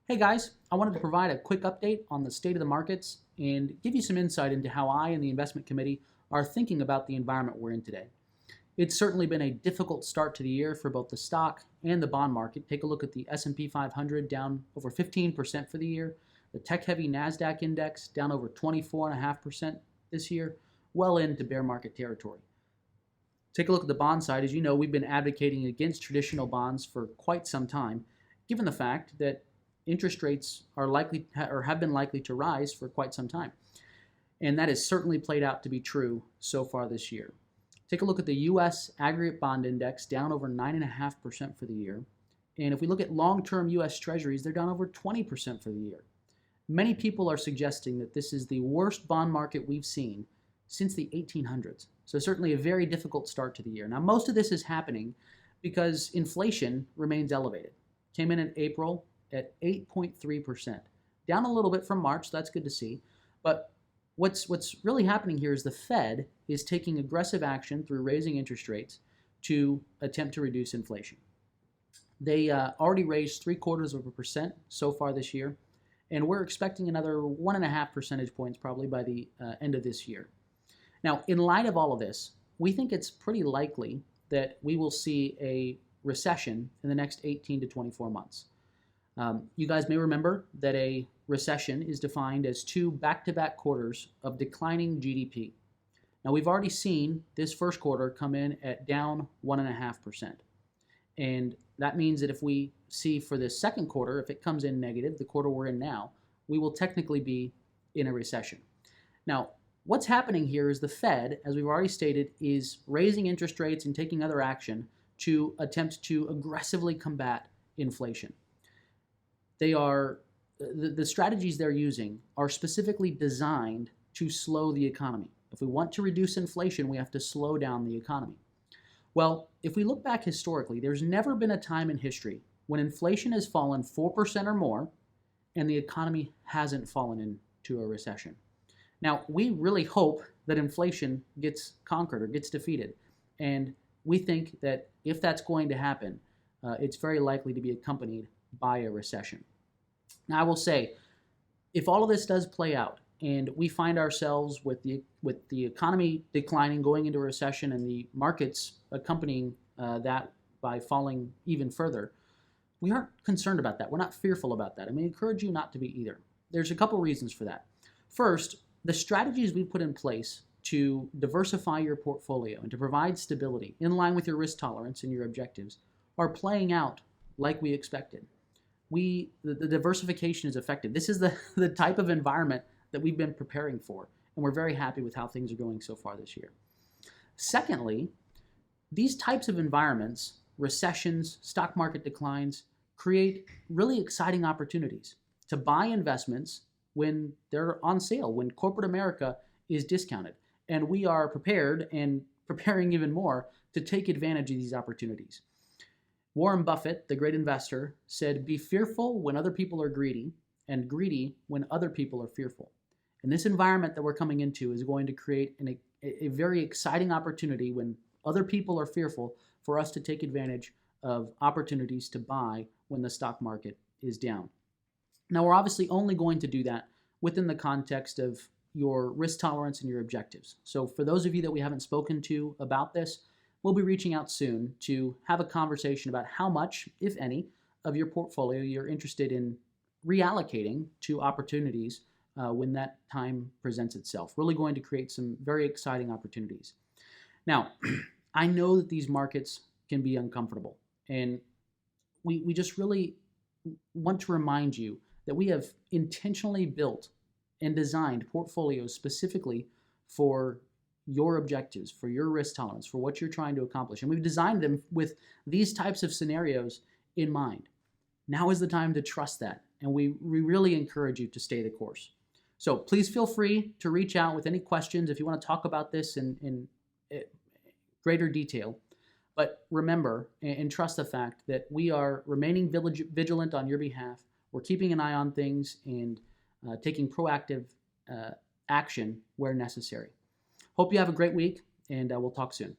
Hey guys, I wanted to provide a quick update on the state of the markets and give you some insight into how I and the investment committee are thinking about the environment we're in today. It's certainly been a difficult start to the year for both the stock and the bond market. Take a look at the S&P 500 down over 15% for the year, the tech-heavy Nasdaq index down over 24.5% this year, well into bear market territory. Take a look at the bond side. As you know, we've been advocating against traditional bonds for quite some time, given the fact that interest rates are likely or have been likely to rise for quite some time. And that has certainly played out to be true so far this year. Take a look at the U.S. aggregate bond index, down over 9.5% for the year. And if we look at long-term U.S. Treasuries, they're down over 20% for the year. Many people are suggesting that this is the worst bond market we've seen since the 1800s. So certainly a very difficult start to the year. Now, most of this is happening because inflation remains elevated. Came in April at 8.3%, down a little bit from March. So that's good to see. But what's really happening here is the Fed is taking aggressive action through raising interest rates to attempt to reduce inflation. They already raised 0.75% so far this year, and we're expecting another 1.5 percentage points probably by the end of this year. Now, in light of all of this, we think it's pretty likely that we will see a recession in the next 18 to 24 months. You guys may remember that a recession is defined as two back-to-back quarters of declining GDP. Now, we've already seen this first quarter come in at down 1.5%. And that means that if we see for the second quarter, if it comes in negative, the quarter we're in now, we will technically be in a recession. Now, what's happening here is the Fed, as we've already stated, is raising interest rates and taking other action to attempt to aggressively combat inflation. The strategies they're using are specifically designed to slow the economy. If we want to reduce inflation, we have to slow down the economy. Well, if we look back historically, there's never been a time in history when inflation has fallen 4% or more and the economy hasn't fallen into a recession. Now, we really hope that inflation gets conquered or gets defeated. And we think that if that's going to happen, it's very likely to be accompanied by a recession. Now, I will say, if all of this does play out and we find ourselves with the economy declining, going into a recession, and the markets accompanying that by falling even further, we aren't concerned about that. We're not fearful about that. And we encourage you not to be either. There's a couple reasons for that. First, the strategies we put in place to diversify your portfolio and to provide stability in line with your risk tolerance and your objectives are playing out like we expected. The diversification is effective. This is the type of environment that we've been preparing for, and we're very happy with how things are going so far this year. Secondly, these types of environments, recessions, stock market declines, create really exciting opportunities to buy investments when they're on sale, when corporate America is discounted. And we are prepared and preparing even more to take advantage of these opportunities. Warren Buffett, the great investor, said, "Be fearful when other people are greedy, and greedy when other people are fearful." And this environment that we're coming into is going to create a very exciting opportunity when other people are fearful for us to take advantage of opportunities to buy when the stock market is down. Now, we're obviously only going to do that within the context of your risk tolerance and your objectives. So for those of you that we haven't spoken to about this, we'll be reaching out soon to have a conversation about how much, if any, of your portfolio you're interested in reallocating to opportunities when that time presents itself. Really going to create some very exciting opportunities. Now, I know that these markets can be uncomfortable, and we just really want to remind you that we have intentionally built and designed portfolios specifically for your objectives, for your risk tolerance, for what you're trying to accomplish. And we've designed them with these types of scenarios in mind. Now is the time to trust that, and we really encourage you to stay the course. So please feel free to reach out with any questions if you want to talk about this in greater detail. But remember and trust the fact that we are remaining vigilant on your behalf. We're keeping an eye on things and taking proactive action where necessary. Hope you have a great week, and we'll talk soon.